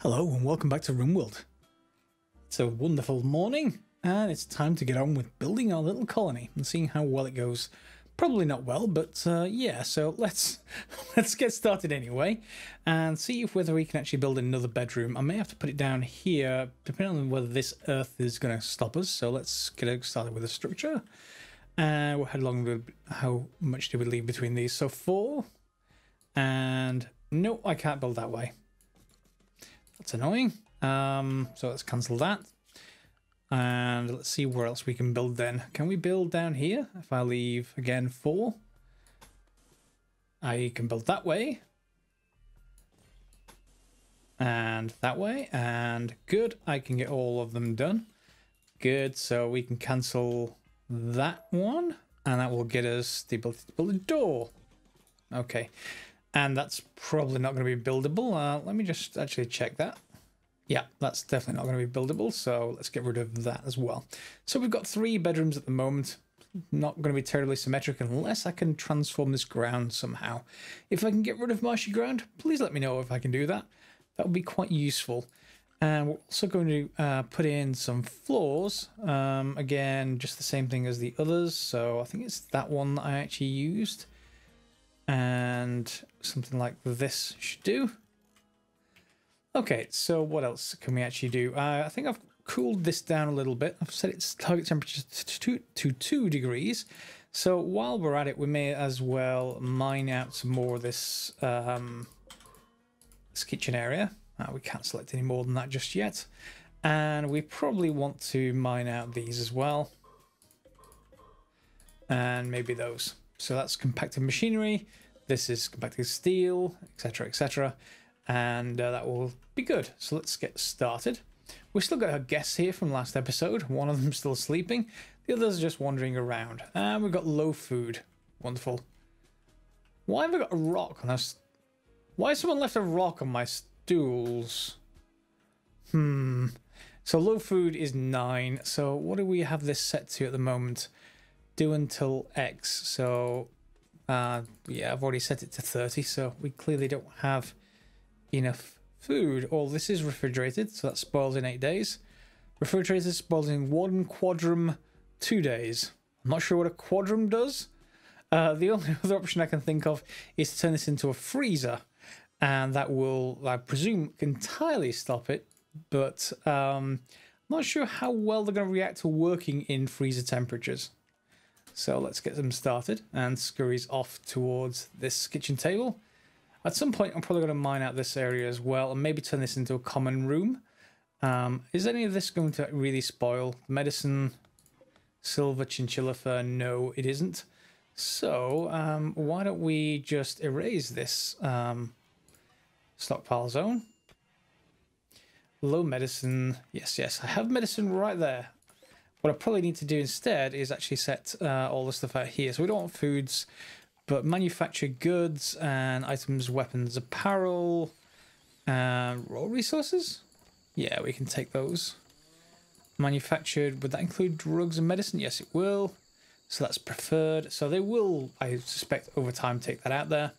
Hello and welcome back to Rimworld. It's a wonderful morning and it's time to get on with building our little colony and seeing how well it goes. Probably not well, but yeah, so let's get started anyway and see if whether we can actually build another bedroom. I may have to put it down here depending on whether this earth is going to stop us. So let's get started with the structure. And how much do we leave between these? So 4 and no, I can't build that way. That's annoying. So let's cancel that. And let's see where else we can build then. Can we build down here? If I leave, again, 4. I can build that way. And that way. And good. I can get all of them done. Good. So we can cancel that one. And that will get us the ability to build a door. Okay. And that's probably not going to be buildable. Let me just actually check that. Yeah, that's definitely not going to be buildable. So let's get rid of that as well. So we've got 3 bedrooms at the moment. Not going to be terribly symmetric unless I can transform this ground somehow. If I can get rid of marshy ground, please let me know if I can do that. That would be quite useful. And we're also going to put in some floors. Again, just the same thing as the others. So I think it's that one that I actually used. And something like this should do. Okay, so what else can we actually do? I think I've cooled this down a little bit. I've set its target temperature to 2 degrees. So while we're at it, we may as well mine out some more of this, this kitchen area. We can't select any more than that just yet. And we probably want to mine out these as well. And maybe those. So that's compacted machinery. This is compacted steel, etc., etc. And that will be good. So let's get started. We've still got our guests here from last episode. One of them still sleeping. The others are just wandering around. And we've got low food. Wonderful. Why have I got a rock on us? Why has someone left a rock on my stools? So low food is 9. So what do we have this set to at the moment? Do until X. So yeah, I've already set it to 30. So we clearly don't have enough food. Oh, this is refrigerated, so that spoils in 8 days. Refrigerated spoils in 1 quadrum 2 days. I'm not sure what a quadrum does. The only other option I can think of is to turn this into a freezer, and that will, I presume, entirely stop it, but I'm not sure how well they're going to react to working in freezer temperatures. So let's get them started, and scurries off towards this kitchen table. At some point, I'm probably going to mine out this area as well and maybe turn this into a common room. Is any of this going to really spoil? Medicine, silver, chinchilla fur? No, it isn't. So why don't we just erase this stockpile zone? Low medicine. Yes, I have medicine right there. What I probably need to do instead is actually set all the stuff out here. So we don't want foods, but manufactured goods and items, weapons, apparel, and raw resources. Yeah, we can take those. Manufactured, would that include drugs and medicine? Yes, it will. So that's preferred. So they will, I suspect, over time take that out there.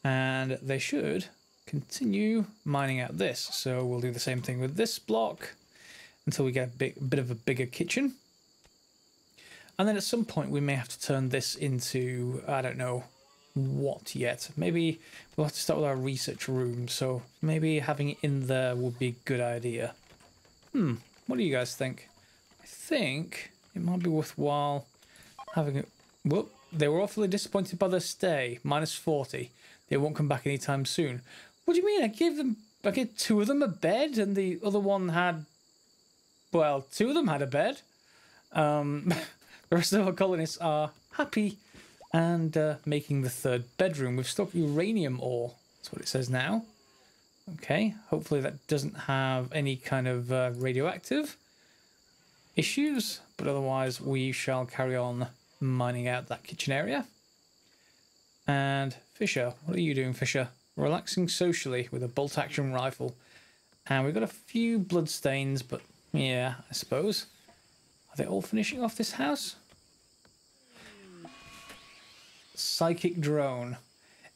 And they should continue mining out this. So we'll do the same thing with this block until we get a bit of a bigger kitchen. And then at some point we may have to turn this into, I don't know what yet. Maybe we'll have to start with our research room. So maybe having it in there would be a good idea. What do you guys think? I think it might be worthwhile having it. Whoop, they were awfully disappointed by their stay. -40. They won't come back anytime soon. What do you mean? I gave 2 of them a bed and the other one had, well, 2 of them had a bed. The rest of our colonists are happy and making the 3rd bedroom. We've stocked uranium ore. That's what it says now. Okay, hopefully that doesn't have any kind of radioactive issues, but otherwise we shall carry on mining out that kitchen area. And Fisher, what are you doing, Fisher? Relaxing socially with a bolt-action rifle. And we've got a few blood stains, but yeah, I suppose. Are they all finishing off this house? Psychic drone.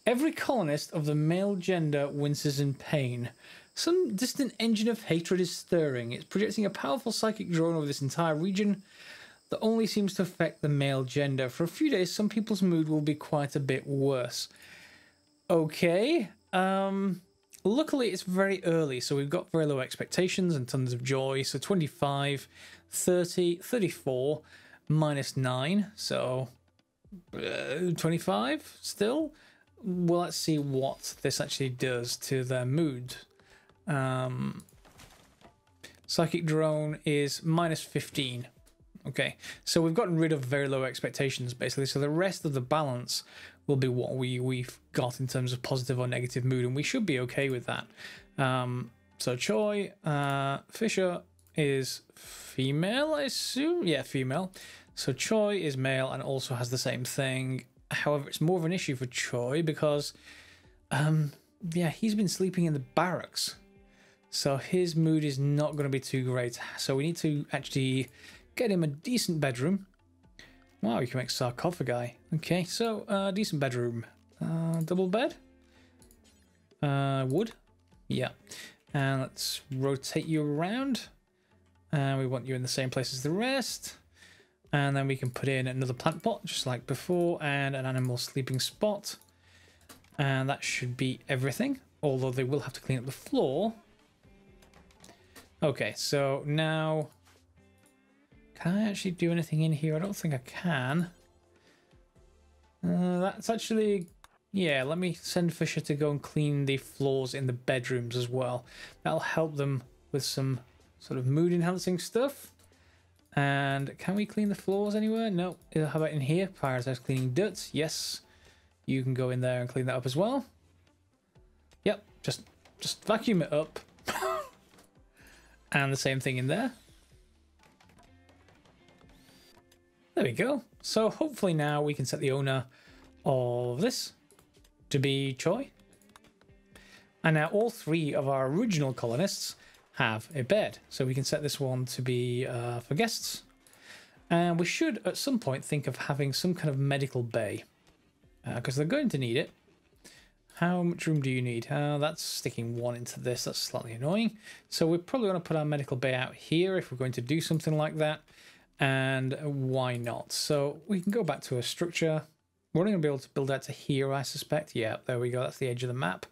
Every colonist of the male gender winces in pain. Some distant engine of hatred is stirring. It's projecting a powerful psychic drone over this entire region that only seems to affect the male gender. For a few days, some people's mood will be quite a bit worse. Okay. Luckily, it's very early, so we've got very low expectations and tons of joy. So 25, 30, 34, minus 9. So 25 still. Well, let's see what this actually does to their mood. Psychic drone is minus 15. Okay, so we've gotten rid of very low expectations, basically. So the rest of the balance will be what we've got in terms of positive or negative mood, and we should be okay with that. So Choi, Fisher is female, I assume? Yeah, female. So Choi is male and also has the same thing. However, it's more of an issue for Choi because, yeah, he's been sleeping in the barracks. So his mood is not going to be too great. So we need to actually get him a decent bedroom. Wow, you can make sarcophagi. Okay, so decent bedroom. Double bed? Wood? Yeah. And let's rotate you around. And we want you in the same place as the rest. And then we can put in another plant pot, just like before, and an animal sleeping spot. And that should be everything. Although they will have to clean up the floor. Okay, so now... Can I actually do anything in here? I don't think I can. That's actually... Yeah, let me send Fisher to go and clean the floors in the bedrooms as well. That'll help them with some sort of mood-enhancing stuff. And can we clean the floors anywhere? No. How about in here? Prioritize cleaning dirt. Yes. You can go in there and clean that up as well. Yep. Just vacuum it up. And the same thing in there. There we go. So hopefully now we can set the owner of this to be Choi. And now all three of our original colonists have a bed. So we can set this one to be for guests. And we should at some point think of having some kind of medical bay. Because they're going to need it. How much room do you need? That's sticking one into this. That's slightly annoying. So we're probably going to put our medical bay out here if we're going to do something like that. And why not? So we can go back to a structure. We're only going to be able to build out to here, I suspect. Yeah, there we go. That's the edge of the map.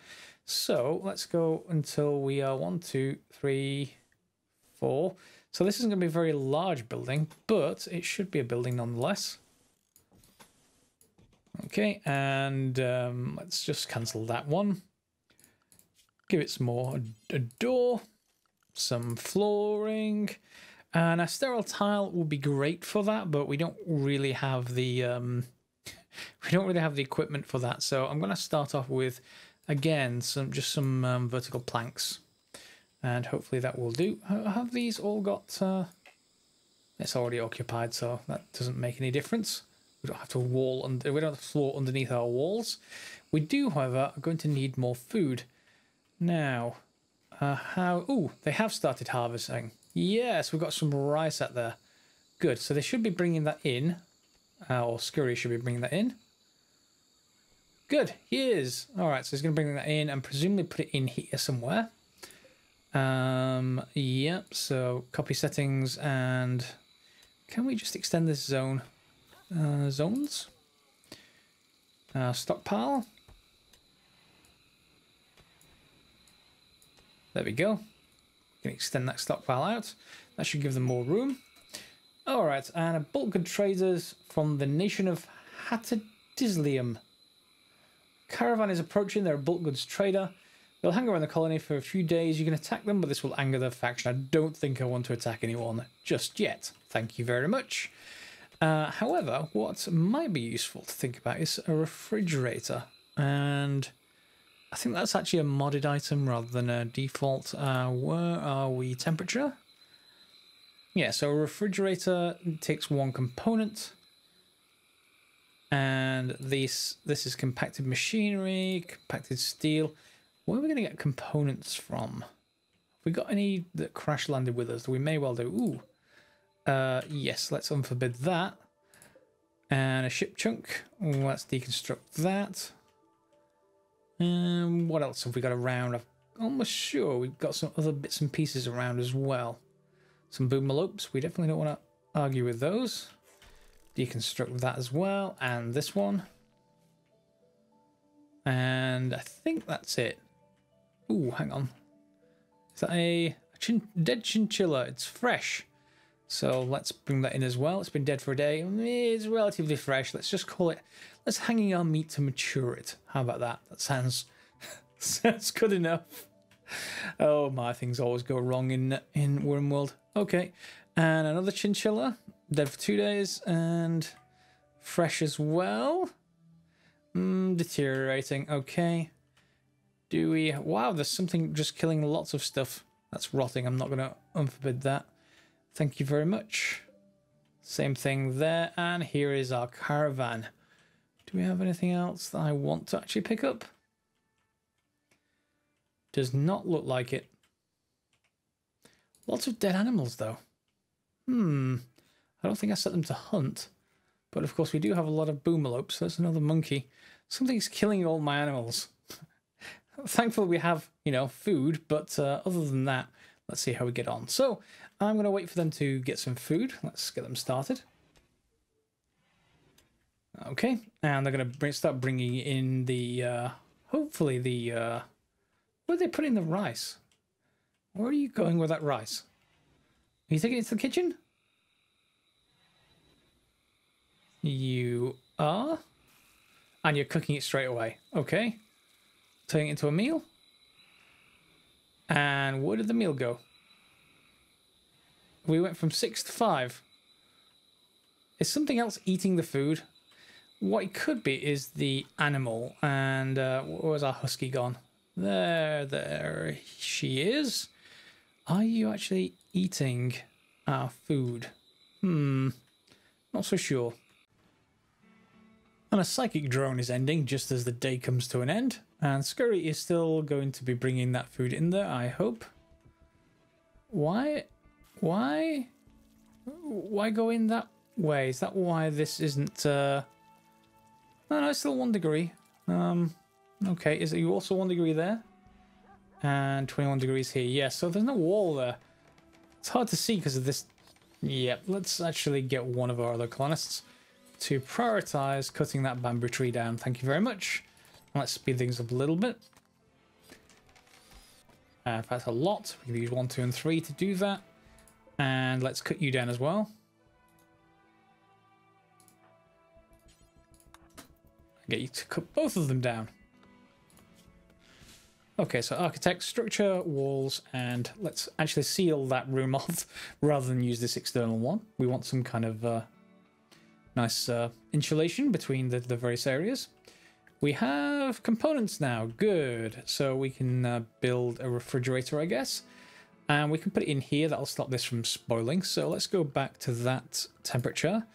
So let's go until we are 1, 2, 3, 4. So this isn't going to be a very large building, but it should be a building nonetheless. Okay, and let's just cancel that one. Give it some more. A door, some flooring, and a sterile tile will be great for that, but we don't really have the equipment for that. So I'm going to start off with, again, just some vertical planks, and hopefully that will do. Have these all got? It's already occupied, so that doesn't make any difference. We don't have to we don't have floor underneath our walls. We do, however, are going to need more food. Now, oh, they have started harvesting. Yes, we've got some rice out there. Good, so they should be bringing that in. Or Scurry should be bringing that in. Good, he is. All right, so he's going to bring that in and presumably put it in here somewhere. Yep, so copy settings, and can we just extend this zone? Zones. Stockpile. There we go. We can extend that stockpile out. That should give them more room. Alright, and a bulk goods traders from the nation of Hatadislium. Caravan is approaching. They're a bulk goods trader. They'll hang around the colony for a few days. You can attack them, but this will anger their faction. I don't think I want to attack anyone just yet. Thank you very much. However, what might be useful to think about is a refrigerator. And I think that's actually a modded item rather than a default. Where are we? Temperature? Yeah, so a refrigerator takes one component. And this is compacted machinery, compacted steel. Where are we going to get components from? Have we got any that crash landed with us? We may well do. Ooh. Yes, let's unforbid that. And a ship chunk. Let's deconstruct that. What else have we got around? almost sure we've got some other bits and pieces around as well. Some boomalopes. We definitely don't want to argue with those. Deconstruct that as well. And this one. And I think that's it. Ooh, hang on. Is that a dead chinchilla? It's fresh. So let's bring that in as well. It's been dead for a day. It's relatively fresh. Let's just call it... Let's hanging our meat to mature it. How about that? That sounds good enough. Oh my, things always go wrong in Rimworld. Okay, and another chinchilla. Dead for 2 days and fresh as well. Deteriorating. Okay. Do we... Wow, there's something just killing lots of stuff. That's rotting. I'm not going to unforbid that. Thank you very much. Same thing there. And here is our caravan. Do we have anything else that I want to actually pick up? Does not look like it. Lots of dead animals, though. I don't think I set them to hunt. But, of course, we do have a lot of boomalopes. There's another monkey. Something's killing all my animals. Thankfully, we have, you know, food. But other than that, let's see how we get on. So, I'm going to wait for them to get some food. Let's get them started. Okay. And they're going to start bringing in the, hopefully the, where are they putting the rice? Where are you going with that rice? Are you taking it to the kitchen? You are? And you're cooking it straight away. Okay. Turning it into a meal. And where did the meal go? We went from 6 to 5. Is something else eating the food? What it could be is the animal. And where's our husky gone? There she is. Are you actually eating our food? Not so sure. And a psychic drone is ending just as the day comes to an end. And Scurry is still going to be bringing that food in there, I hope. Why go in that way? Is that why this isn't... No, it's still 1 degree. Okay, is it you also 1 degree there? And 21 degrees here. Yeah, so there's no wall there. It's hard to see because of this. Yep, let's actually get one of our other colonists to prioritize cutting that bamboo tree down. Thank you very much. Let's speed things up a little bit. In fact, a lot. We can use 1, 2, and 3 to do that. And let's cut you down as well. Get you to cut both of them down. Okay, so architect, structure, walls, and let's actually seal that room off rather than use this external one. We want some kind of nice insulation between the various areas. We have components now. Good. So we can build a refrigerator, I guess. And we can put it in here. That'll stop this from spoiling. So let's go back to that temperature.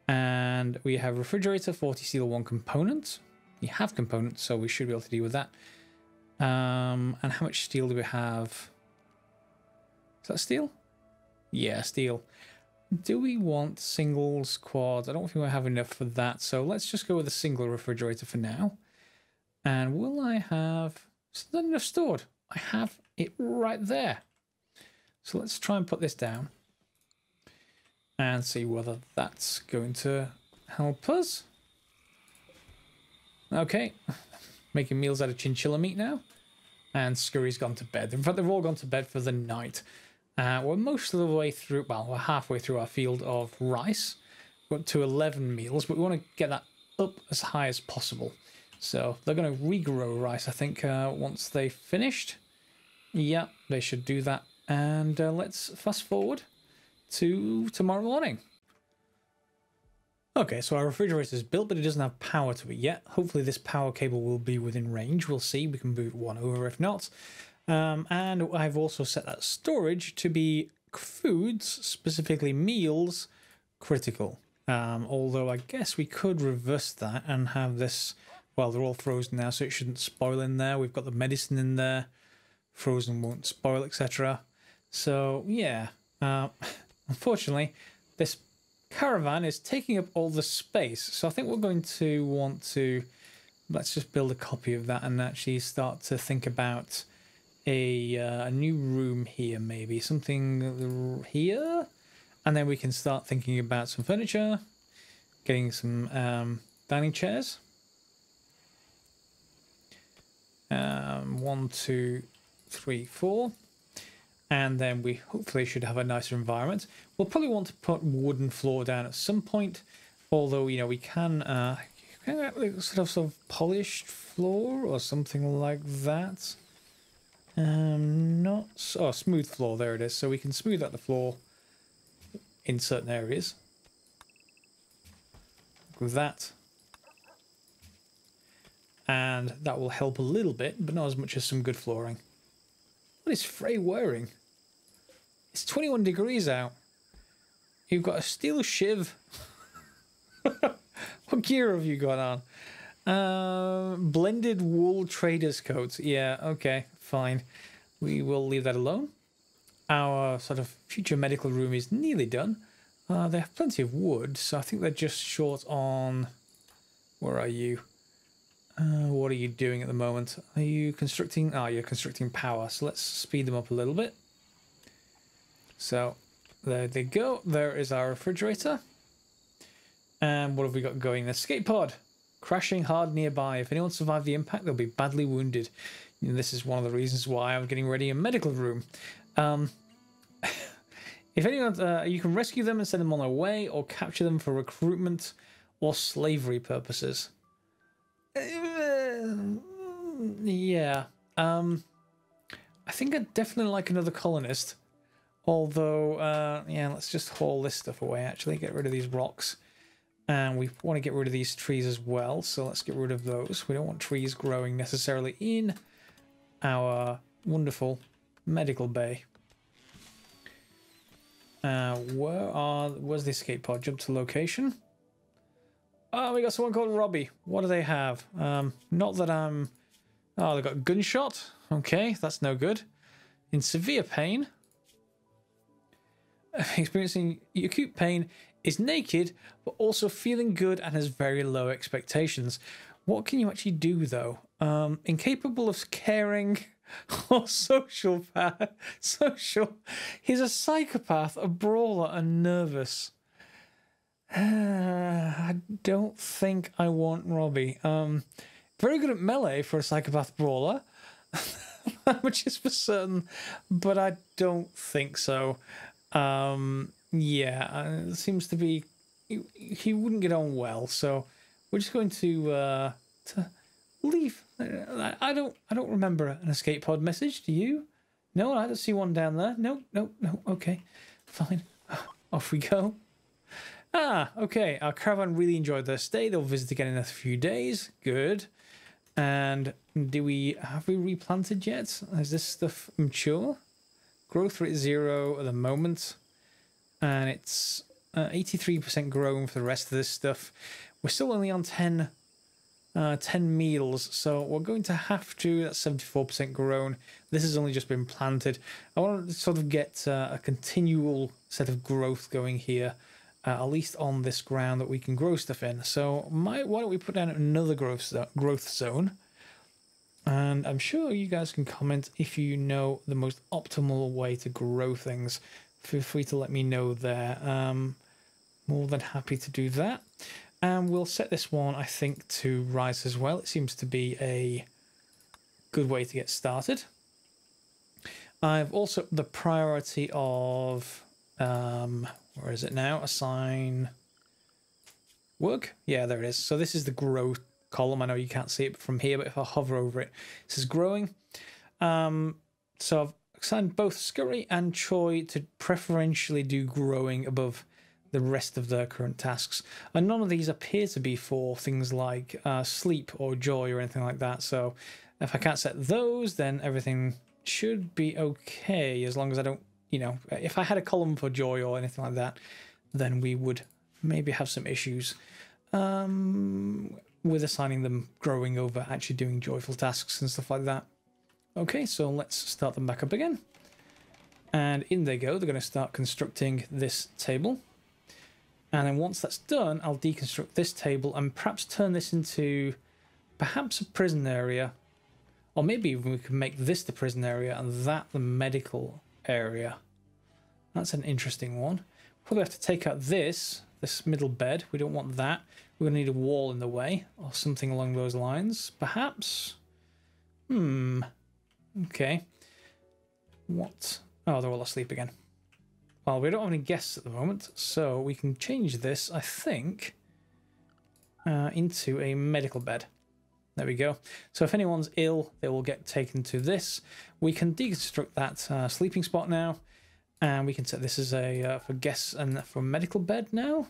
And we have refrigerator, 40 steel, 1 component. We have components, so we should be able to deal with that. And how much steel do we have? Is that steel? Yeah, steel. Do we want singles, quads? I don't think we have enough for that. So let's just go with a single refrigerator for now. And will I have... Is there enough stored? I have it right there. So let's try and put this down. And see whether that's going to help us. Okay. Making meals out of chinchilla meat now. And Scurry's gone to bed. In fact, they've all gone to bed for the night. We're most of the way through, well, we're halfway through our field of rice. We're up to 11 meals, but we want to get that up as high as possible. So they're going to regrow rice, I think, once they've finished. Yeah, they should do that. And let's fast forward to tomorrow morning. Okay, so our refrigerator is built, but it doesn't have power to it yet. Hopefully this power cable will be within range. We'll see. We can boot one over if not. And I've also set that storage to be foods, specifically meals, critical. Although I guess we could reverse that and have this... Well, they're all frozen now, so it shouldn't spoil in there. We've got the medicine in there. Frozen won't spoil, etc. So, yeah. Unfortunately, this caravan is taking up all the space. So I think we're going to want to... Let's just build a copy of that and actually start to think about a new room here, maybe something here, and then we can start thinking about some furniture, getting some dining chairs. 1, 2, 3, 4, and then we hopefully should have a nicer environment. We'll probably want to put wooden floor down at some point, although you know we can get sort of polished floor or something like that. Not so, smooth floor. There it is. So we can smooth out the floor in certain areas with that. And that will help a little bit, but not as much as some good flooring. What is Frey wearing? It's 21 degrees out. You've got a steel shiv. What gear have you got on? Blended wool trader's coat. Yeah, okay, fine. We will leave that alone. Our sort of future medical room is nearly done. They have plenty of wood, so I think they're just short on... Where are you? What are you doing at the moment? Are you constructing? Oh, you're constructing power. So let's speed them up a little bit. So there they go. There is our refrigerator. And what have we got going? An escape pod. Crashing hard nearby. If anyone survived the impact, they'll be badly wounded. And this is one of the reasons why I'm getting ready a medical room. If anyone, you can rescue them and send them on their way, or capture them for recruitment or slavery purposes. Yeah. I think I'd definitely like another colonist. Although, yeah, let's just haul this stuff away, actually. Get rid of these rocks. And we want to get rid of these trees as well, so let's get rid of those. We don't want trees growing necessarily in our wonderful medical bay. Where's the escape pod? Jump to location. Oh, we got someone called Robbie. What do they have? Not that I'm... Oh, they got gunshot. Okay, that's no good. In severe pain. Experiencing acute pain, is naked, but also feeling good and has very low expectations. What can you actually do, though? Incapable of caring or social. He's a psychopath, a brawler, and nervous. I don't think I want Robbie. Very good at melee for a psychopath brawler, which is for certain, but I don't think so. Yeah, it seems to be he wouldn't get on well, so we're just going to leave. I don't remember an escape pod message. Do you? No, I don't see one down there. No. Okay, fine. Off we go. Ah, okay. Our caravan really enjoyed their stay. They'll visit again in a few days. Good. And have we replanted yet? Is this stuff mature? Growth rate 0 at the moment. And it's 83% grown for the rest of this stuff. We're still only on 10 meals, so we're going to have to... That's 74% grown. This has only just been planted. I want to sort of get a continual set of growth going here. At least on this ground that we can grow stuff in. So why don't we put down another growth zone? And I'm sure you guys can comment if you know the most optimal way to grow things. Feel free to let me know there. More than happy to do that. And we'll set this one, I think, to rise as well. It seems to be a good way to get started. I've also the priority of... where is it now? Assign work. Yeah, there it is. So this is the growth column. I know you can't see it from here, but if I hover over it, it says growing. So I've assigned both Scurry and Choi to preferentially do growing above the rest of their current tasks. And none of these appear to be for things like sleep or joy or anything like that. So if I can't set those, then everything should be okay, as long as I don't, you know, if I had a column for joy or anything like that, then we would maybe have some issues with assigning them growing over actually doing joyful tasks and stuff like that. Okay, so let's start them back up again. And in they go. They're going to start constructing this table. And then once that's done, I'll deconstruct this table and perhaps turn this into perhaps a prison area. Or maybe even we can make this the prison area and that the medical area. That's an interesting one. Probably have to take out this middle bed. We don't want that. We're going to need a wall in the way or something along those lines. Perhaps? Okay. What? Oh, they're all asleep again. Well, we don't have any guests at the moment, so we can change this, I think, into a medical bed. There we go. So if anyone's ill, they will get taken to this. We can deconstruct that sleeping spot now, and we can set this as a for guests and for medical bed now,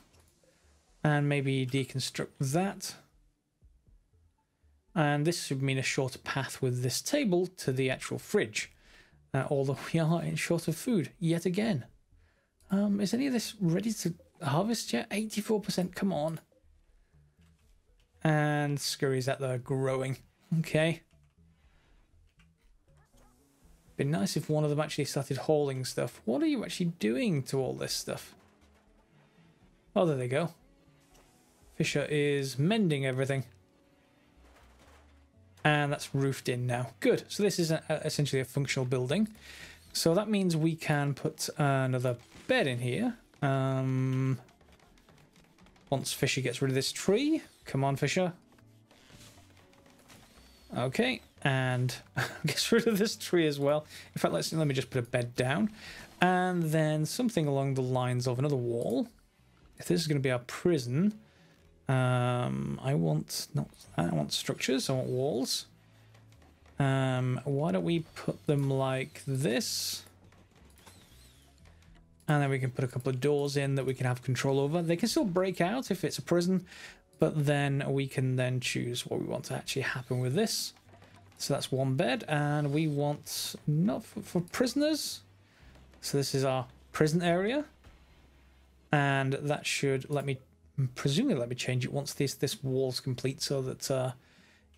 and maybe deconstruct that. And this should mean a shorter path with this table to the actual fridge, although we are short of food yet again. Is any of this ready to harvest yet? 84%, come on. And Scurry's out there growing. Okay. Be nice if one of them actually started hauling stuff. What are you actually doing to all this stuff? Oh, there they go. Fisher is mending everything. And that's roofed in now. Good. So this is essentially a functional building. So that means we can put another bed in here. Once Fisher gets rid of this tree. Come on, Fisher. Okay, and gets rid of this tree as well. In fact, let me just put a bed down. And then something along the lines of another wall. If this is going to be our prison, I want structures, I want walls. Why don't we put them like this? And then we can put a couple of doors in that we can have control over. They can still break out if it's a prison, but then we can then choose what we want to actually happen with this. So that's one bed, and we want not for prisoners. So this is our prison area, and that should presumably let me change it once this wall's complete, so that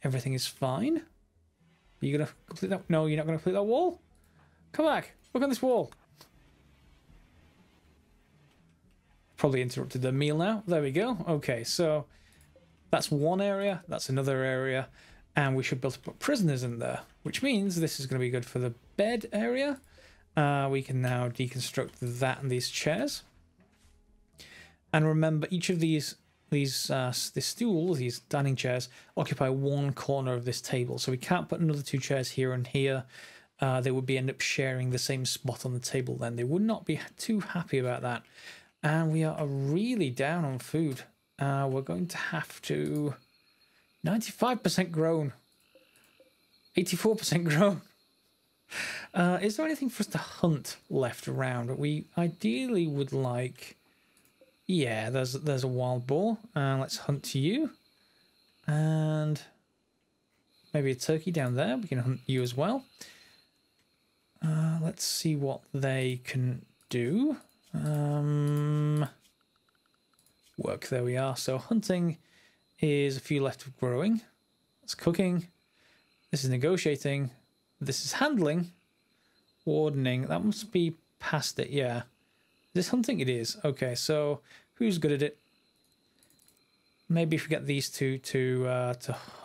everything is fine. Are you gonna complete that? No, you're not gonna complete that wall. Come back. Look on this wall. Probably interrupted the meal now. There we go. Okay, so that's one area. That's another area. And we should be able to put prisoners in there, which means this is going to be good for the bed area. We can now deconstruct that and these chairs. And remember, each of these stools, these dining chairs, occupy one corner of this table. So we can't put another two chairs here and here. They would end up sharing the same spot on the table then. They would not be too happy about that. And we are really down on food. We're going to have to... 95% grown. 84% grown. Is there anything for us to hunt left around? We ideally would like... Yeah, there's a wild boar. Let's hunt you. And maybe a turkey down there. We can hunt you as well. Let's see what they can do. Work, there we are. So hunting is a few left of growing. That's cooking. This is negotiating. This is handling. Wardening. That must be past it, yeah. Is this hunting? It is. Okay, so who's good at it? Maybe if we get these two to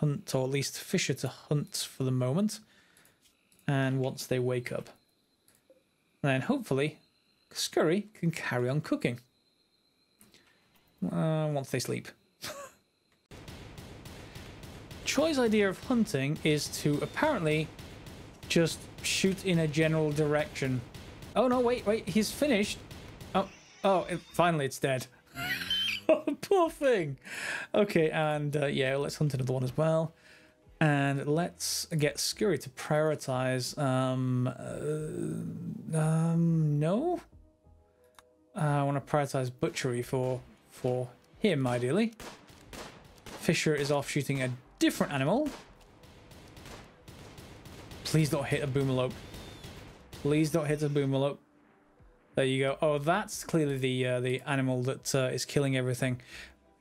hunt, or at least Fisher to hunt for the moment. And once they wake up. Then hopefully Scurry can carry on cooking. Once they sleep. Choi's idea of hunting is to apparently just shoot in a general direction. Oh no, wait, he's finished. Finally it's dead. Oh, poor thing. Okay, and yeah, let's hunt another one as well. And let's get Scurry to prioritize. No. I want to prioritize butchery for him, ideally. Fisher is off shooting a different animal. Please don't hit a boomalope. Please don't hit a boomalope. There you go. Oh, that's clearly the animal that is killing everything.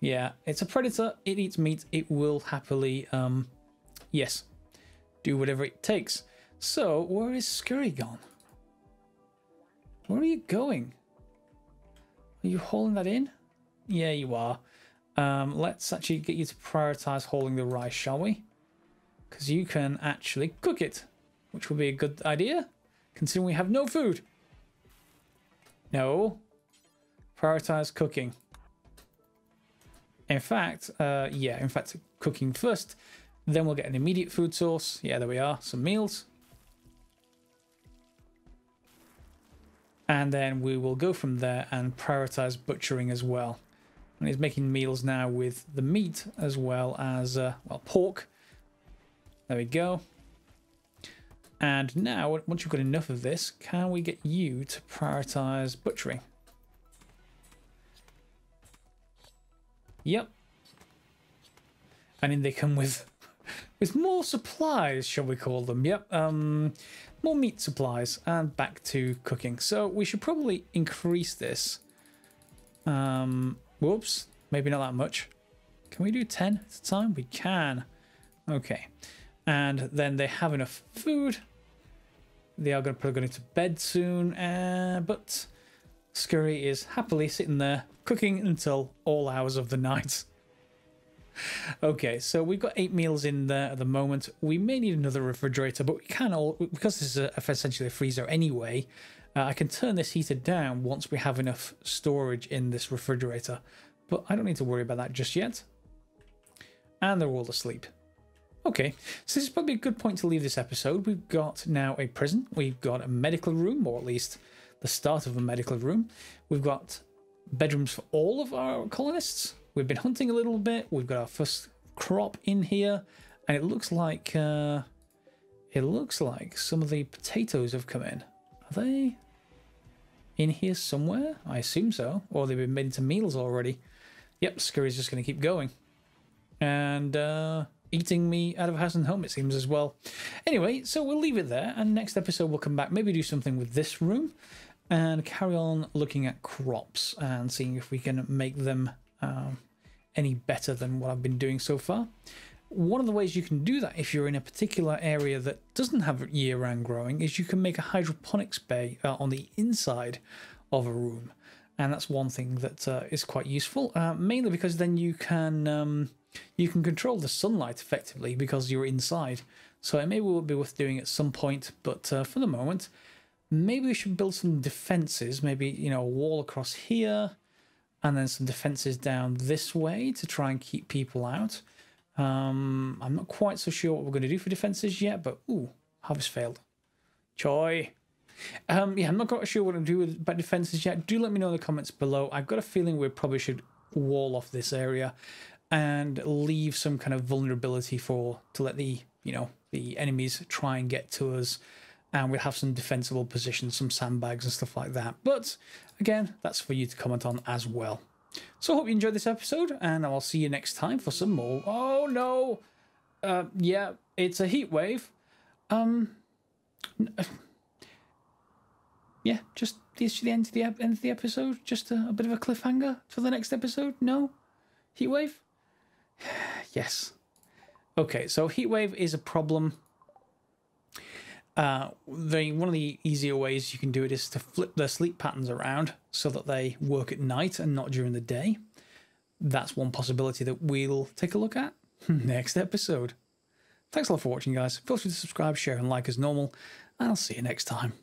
Yeah, it's a predator. It eats meat. It will happily, yes, do whatever it takes. So, where is Scurry gone? Where are you going? Are you hauling that in? Yeah, you are. Let's actually get you to prioritize hauling the rice, shall we? because you can actually cook it, which will be a good idea, considering we have no food. No. Prioritize cooking. In fact, cooking first. Then we'll get an immediate food source. Yeah, there we are. Some meals. And then we will go from there and prioritize butchering as well. And he's making meals now with the meat as well as, pork. There we go. And now, once you've got enough of this, can we get you to prioritize butchering? Yep. And in they come with more supplies, shall we call them? Yep. More meat supplies and back to cooking. So we should probably increase this. Whoops. Maybe not that much. Can we do 10 at a time? We can. Okay. And then they have enough food. They are probably going to bed soon. But Scurry is happily sitting there cooking until all hours of the night. Okay, so we've got 8 meals in there at the moment. We may need another refrigerator, but we can because this is essentially a freezer anyway, I can turn this heater down once we have enough storage in this refrigerator. But I don't need to worry about that just yet. And they're all asleep. Okay, so this is probably a good point to leave this episode. We've got now a prison. We've got a medical room, or at least the start of a medical room. We've got bedrooms for all of our colonists. We've been hunting a little bit. We've got our first crop in here, and it looks like some of the potatoes have come in. Are they in here somewhere? I assume so, or they've been made into meals already. Yep, Scurry's just going to keep going and eating me out of house and home, it seems, as well. Anyway, so we'll leave it there, and next episode we'll come back, maybe do something with this room and carry on looking at crops and seeing if we can make them any better than what I've been doing so far. One of the ways you can do that if you're in a particular area that doesn't have year-round growing is you can make a hydroponics bay on the inside of a room, and that's one thing that is quite useful, mainly because then you can control the sunlight effectively because you're inside. So it may well be worth doing at some point, but for the moment, maybe we should build some defenses, maybe, you know, a wall across here, and then some defenses down this way to try and keep people out. I'm not quite so sure what we're going to do for defenses yet, but ooh, harvest failed. Joy. Yeah, I'm not quite sure what to do about defenses yet. Do let me know in the comments below. I've got a feeling we probably should wall off this area and leave some kind of vulnerability to let the enemies try and get to us. And we'll have some defensible positions, some sandbags and stuff like that. But again, that's for you to comment on as well. So I hope you enjoyed this episode, and I'll see you next time for some more. Oh no! Yeah, it's a heat wave. Yeah, just the end of the episode. Just a bit of a cliffhanger for the next episode. No, heat wave. Yes. Okay, so heat wave is a problem. One of the easier ways you can do it is to flip their sleep patterns around so that they work at night and not during the day. That's one possibility that we'll take a look at next episode. Thanks a lot for watching, guys. Feel free to subscribe, share, and like as normal, and I'll see you next time.